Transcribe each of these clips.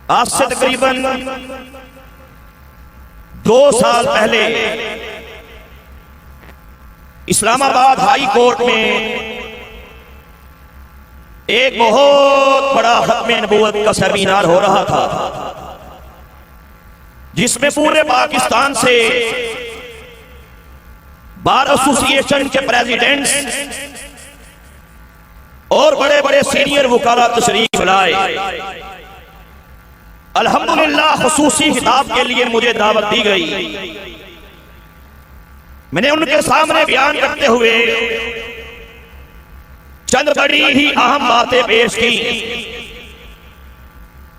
آج سے تقریباً 2 سال پہلے اسلام آباد ہائی کورٹ میں ایک بہت بڑا ختم نبوت کا سیمینار ہو رہا تھا، جس میں پورے پاکستان سے بار ایسوسی ایشن کے پریزیڈنٹس اور بڑے بڑے سینئر وکلاء تشریف لائے۔ الحمدللہ خصوصی خطاب کے لیے مجھے دعوت دی گئی۔ میں نے ان کے سامنے بیان کرتے ہوئے چند بڑی ہی اہم باتیں پیش کی،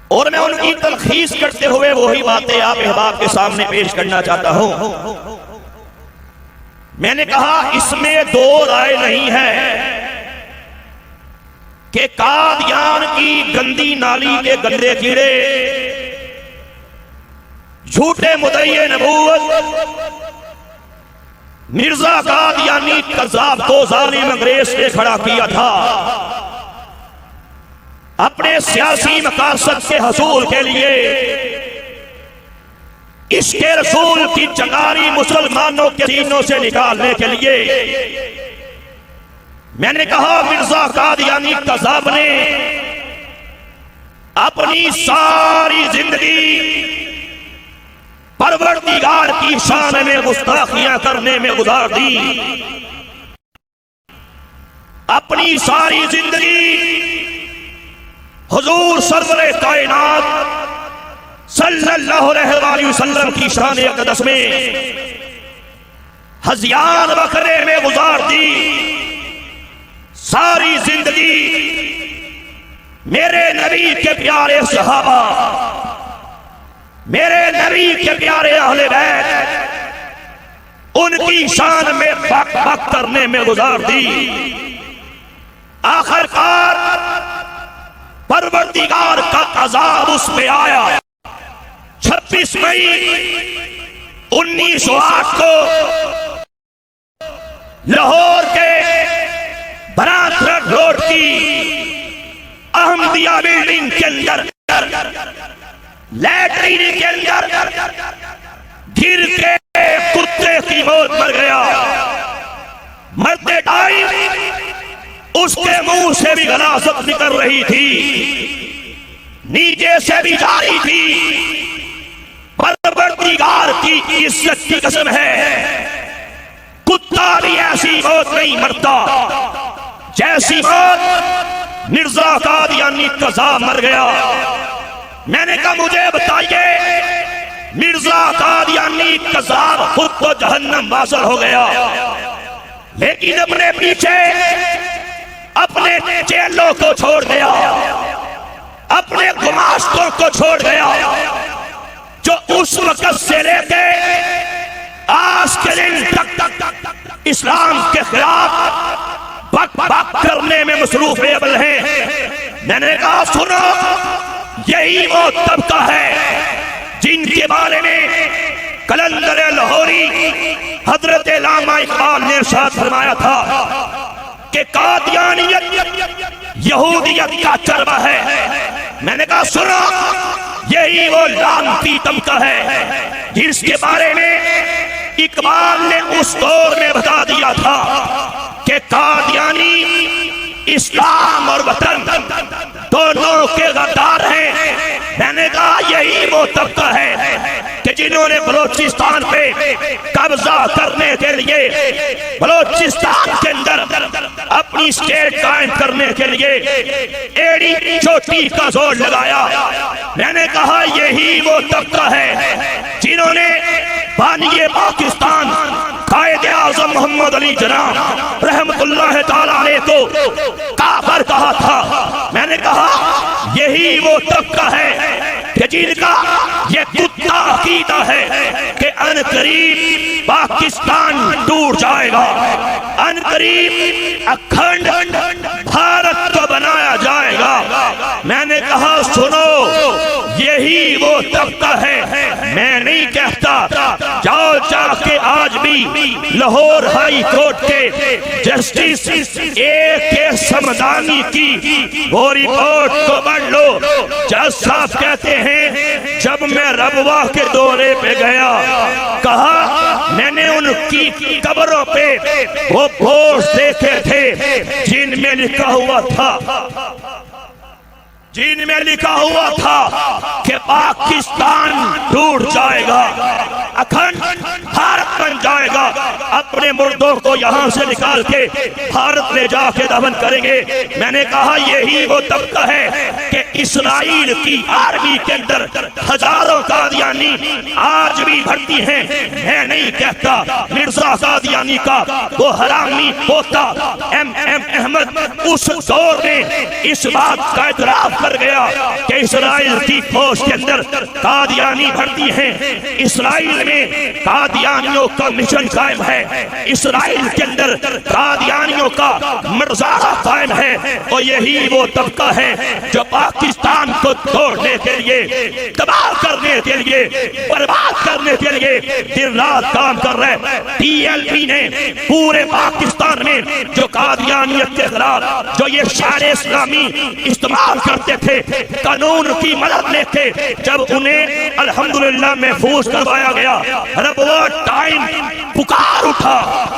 اور میں ان کی تلخیص کرتے ہوئے وہی باتیں آپ احباب کے سامنے پیش کرنا چاہتا ہوں۔ میں نے کہا اس میں 2 رائے نہیں ہے کہ قادیان کی گندی نالی کے گندے کیڑے، جھوٹے مدعی نبوت مرزا قادیانی کذاب کو ظالم انگریز نے کھڑا کیا تھا اپنے سیاسی مقاصد کے حصول کے لیے، عشق رسول کی چنگاری مسلمانوں کے سینوں سے نکالنے کے لیے۔ میں نے کہا مرزا قادیانی کذاب نے اپنی ساری زندگی پروردگار کی شان میں گستاخیاں کرنے میں گزار دی، اپنی ساری زندگی حضور سرور کائنات صلی اللہ علیہ وسلم کی شان اقدس میں ہذیان بکرے میں گزار دی۔ ساری زندگی میرے نبی کے پیارے صحابہ، میرے نبی کے پیارے اہل بیت، ان کی شان میں بک بک کرنے میں گزار دی۔ آخرکار پروردگار کا عذاب اس پہ آیا۔ 26 مئی 1908 کو لاہور کے برانڈ روڈ کی احمدیہ بلڈنگ کے اندر لیٹرین کے اندر گر کے کتے کی موت مر گیا۔ مرتے ٹائم اس کے منہ سے بھی غلاظت نکل رہی تھی، نیچے سے بھی جاری تھی۔ پروردگار کی عزت کی قسم ہے، کتا بھی ایسی موت نہیں مرتا جیسی موت مرزا قادیانی کذاب مر گیا۔ میں نے کہا مجھے بتائیے مرزا قادیانی کذاب خود تو جہنم واصل ہو گیا، لیکن اپنے پیچھے اپنے چیلوں کو چھوڑ گیا، اپنے گماشتوں کو چھوڑ گیا، جو اس وقت سے لے کے آج کے دن تک اسلام کے خلاف بک بک کرنے میں مصروف عمل ہیں۔ میں نے کہا سنو، یہی وہ طبقہ ہے جن کے بارے میں کلندر لاہوری حضرت علامہ اقبال نے ارشاد فرمایا تھا کہ قادیانیت یہودیت کا چربہ ہے۔ میں نے کہا سنو، یہی وہ لعنتی طبقہ ہے جس کے بارے میں اقبال نے اس دور میں بتا دیا تھا کہ قادیانی اسلام اور وطن دونوں کے غدار ہیں۔ میں نے کہا یہی وہ طبقہ ہے کہ جنہوں نے بلوچستان پہ قبضہ کرنے کے لیے، بلوچستان کے اندر اپنی اسٹیٹ قائم کرنے کے لیے ایڑی چوٹی کا زور لگایا۔ میں نے کہا یہی وہ طبقہ ہے جنہوں نے بانی پاکستان قائد اعظم محمد علی جناح رحمت اللہ تعالیٰ علیہ کو کافر کہا تھا۔ میں نے کہا یہی وہ طبقہ ہے کہ جن کا یہ کتا عقیدہ ہے کہ ان قریب پاکستان ٹوٹ جائے گا، ان قریب اکھنڈ بھارت کو بنایا جائے گا۔ میں نے کہا سنو، یہی وہ طبقہ ہے، میں نہیں کہتا، جاؤ جا کے آج بھی لاہور ہائی کورٹ کے جسٹس اے سمدانی کی وہ رپورٹ کو پڑھ لو۔ جج صاحب کہتے ہیں جب میں ربوہ کے دورے پہ گیا، کہا میں نے ان کی قبروں پہ وہ پوسٹ دیکھے تھے جن میں لکھا ہوا تھا کہ پاکستان ٹوٹ جائے گا، اکھنڈ بھارت بن جائے گا، اپنے مردوں کو یہاں سے نکال کے بھارت لے جا کے دفن کریں گے۔ میں نے کہا یہی وہ طبقہ ہے کہ اسرائیل کی آرمی کے اندر ہزاروں قادیانی آج بھی بھرتی ہیں۔ میں نہیں کہتا مرزا قادیانی کا وہ حرامی پوتا احمد اس دور میں اس بات کا اعتراف کر گیا کہ اسرائیل کی فوج کے اندر قادیانی بھرتی ہیں، اسرائیل میں قادیانیوں کا مشن قائم ہے، اسرائیل کے اندر قادیانیوں کا مرزا قائم ہے، اور یہی وہ طبقہ ہے جو پاکستان کو توڑنے کے لیے، تباہ کرنے کے لیے، برباد کرنے کے لیے دن رات کام کر رہے ہیں۔ ٹی ایل پی نے پورے پاکستان میں جو قادیانیت کے خلاف جو یہ شعار اسلامی استعمال کرتے تھے، قانون کی مدد لے کے جب انہیں الحمدللہ محفوظ کروایا گیا، ربوہ ٹائم پکار اٹھا،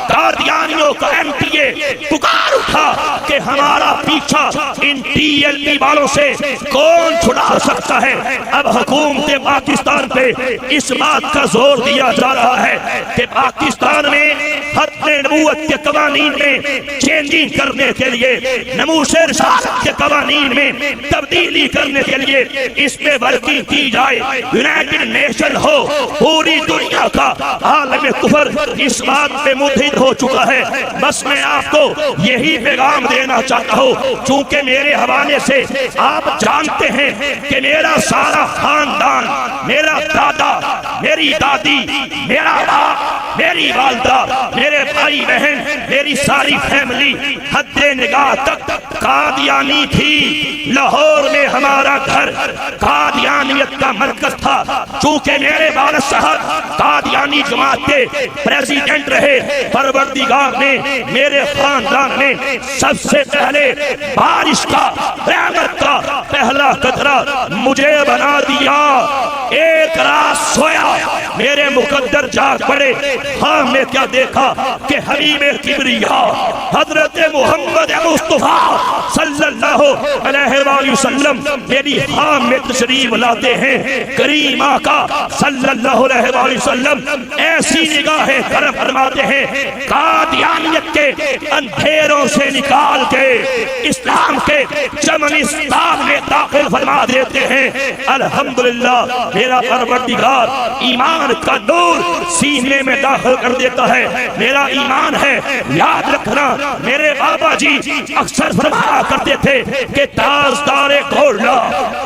قادیانیوں کا ایم پی اے پکار اٹھا کہ ہمارا پیچھا ان ٹی ایل پی والوں سے کون چھڑا سکتا ہے۔ اب حکومت پاکستان پہ اس بات کا زور دیا جا رہا ہے کہ پاکستان میں ختم نبوت کے قوانین میں چینجنگ کرنے کے لیے، ناموس رسالت کے قوانین میں تبدیلی کرنے کے لیے اس پہ ورکنگ کی جائے۔ یونائٹڈ نیشن ہو، پوری دنیا کا عالم کفر اس بات پہ متحد ہو چکا ہے۔ بس میں آپ کو یہی پیغام دینا چاہتا ہوں، چونکہ میرے حوالے سے آپ جانتے ہیں کہ میرا سارا خاندان، میرا دادا، میری دادی، میرا باپ، میری والدہ، میرے بھائی بہن، میری ساری فیملی حد نگاہ تک قادیانی تھی۔ لاہور میں ہمارا گھر قادیانیت کا مرکز تھا، چونکہ میرے والد صاحب قادیانی جماعت کے پریزیڈنٹ رہے۔ پروردگار نے میرے خاندان میں سب سے پہلے بارش کا، رحمت کا پہلا قطرہ مجھے بنا دیا۔ ایک رات سویا، میرے مقدر جاگ پڑے، خواب میں کیا دیکھا کہ حبیب کبریا حضرت محمد مصطفیٰ صلی اللہ علیہ وآلہ وسلم میری خواب میں تشریف لاتے ہیں۔ کریم آقا صلی اللہ علیہ وآلہ وسلم ایسی نگاہ کرم فرماتے ہیں، قادیانیت کے اندھیروں سے نکال کے اسلام کے چمنستان میں داخل فرما دیتے ہیں۔ الحمدللہ میرا پروردگار ایمان کا نور سینے میں داخل کر دیتا ہے۔ میرا ایمان ہے، یاد رکھنا میرے بابا جی اکثر فرمایا کرتے تھے کہ تاجدار گولڈا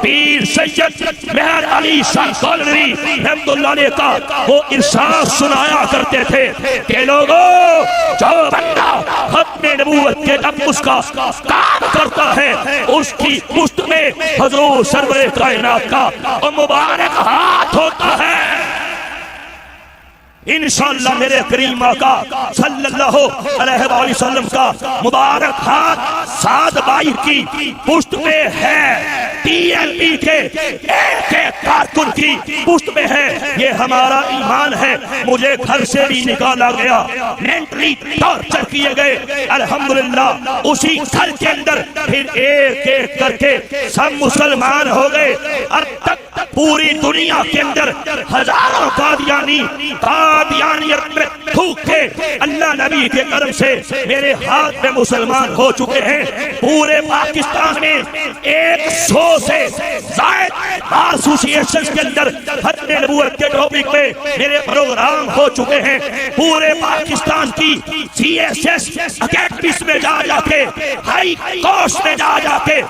پیر سید مہر علی شاہ کولری رحمت اللہ علیہ کا وہ ارشاد سنایا کرتے تھے کہ لوگوں، جو بندہ ختم نبوت کے تقدس کا کام کرتا ہے، اس کی پشت میں حضور سرور کائنات کا وہ مبارک ہاتھ ہوتا ہے۔ انشاءاللہ میرے کریم آقا صلی اللہ علیہ وآلہ وسلم کا مبارک ہاتھ سعد بھائی کی پشت میں ہے، ٹی ایل پی کے ایک ایک کارکن کی پشت میں ہے۔ یہ ہمارا ایمان ہے۔ مجھے گھر سے بھی نکالا گیا، مینٹلی ٹارچر کیے گئے، الحمدللہ اسی گھر کے اندر پھر ایک ایک کر کے سب مسلمان ہو گئے۔ اب تک پوری دنیا کے اندر ہزاروں قادیانیت میں تھوک کے اللہ نبی کے کرم سے میرے ہاتھ میں مسلمان ہو چکے ہیں۔ پورے پاکستان میں 100 سے زائد ایسوسیشن کے اندر ختم نبوت کے ٹاپک پہ میرے پروگرام ہو چکے ہیں۔ پورے پاکستان کی سی ایس ایس اکیڈمیز میں جا جا کے، ہائی کورٹس میں جا جا کے،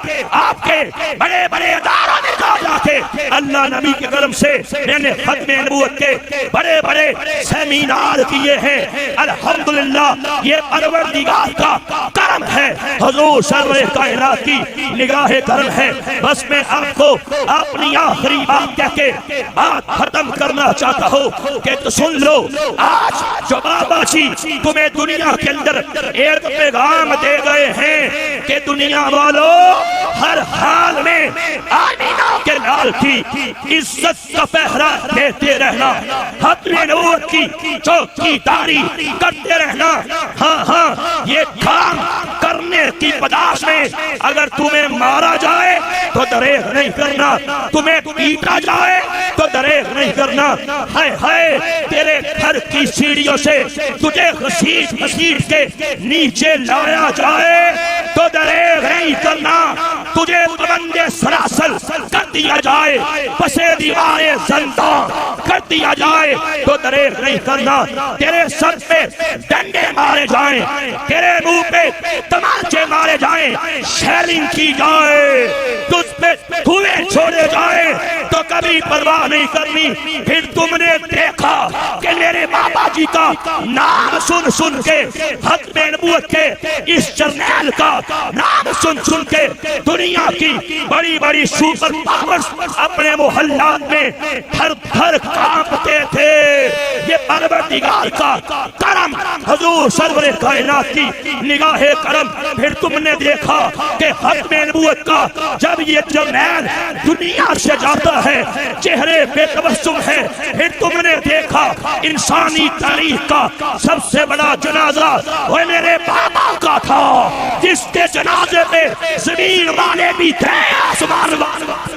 آپ کے بڑے بڑے اداروں میں جا فرمایا کہ اللہ نبی کے کرم سے میں نے ختم نبوت کے بڑے بڑے سیمینار کیے ہیں. الحمدللہ یہ پروردگار کا کرم ہے, حضور سرور کائنات کی نگاہ کرم ہے. بس میں آپ کو اپنی آخری بات کہہ کے بات ختم کرنا چاہتا ہوں کہ تو سن لو, آج جو بابا جی تمہیں دنیا کے اندر ایک پیغام دے گئے ہیں کہ دنیا والوں ہر حال میں آمینہ کے لال کی عزت کا پہرا دیتے رہنا, ختم نبوت کی چوکیداری کرتے رہنا. ہاں یہ کام کرنے کی بداش میں اگر تمہیں مارا جائے تو دریغ نہیں کرنا, تمہیں پیٹا جائے تو دریغ نہیں کرنا. ہائے تیرے گھر کی سیڑھیوں سے تجھے گھسیٹ کے نیچے لایا جائے تو دریغ نہیں کرنا, تجھے پابندِ سلاسل کر دیا جائے, پسِ دیوارِ زندان کر دیا جائے تو دریغ نہیں کرنا. تیرے سر پہ ڈنڈے مارے جائیں, تیرے منہ پہ تمانچے مارے جائیں, شیلنگ کی جائے, تجھ پہ دھوئیں چھوڑے جائیں تو کبھی پرواہ نہیں کرنی. پھر تم نے دیکھا کہ میرے بابا جی کا نام سن کے, ختم نبوت کے اس جرنیل کا نام سن کے دنیا کی بڑی بڑی سپر پاورز اپنے محلات میں تھر کانپتے تھے. یہ پروردگار کا کرم, حضور سرور کائنات کی نگاہ کرم. پھر تم نے دیکھا کہ ختم نبوت کا جب یہ جرنیل دنیا سے جاتا ہے چہرے پہ تبسم ہے. پھر تم نے دیکھا انسانی تاریخ کا سب سے بڑا جنازہ وہ میرے بابا کا تھا, جس کے جنازے پہ زمین والے بھی تھے, آسمان والے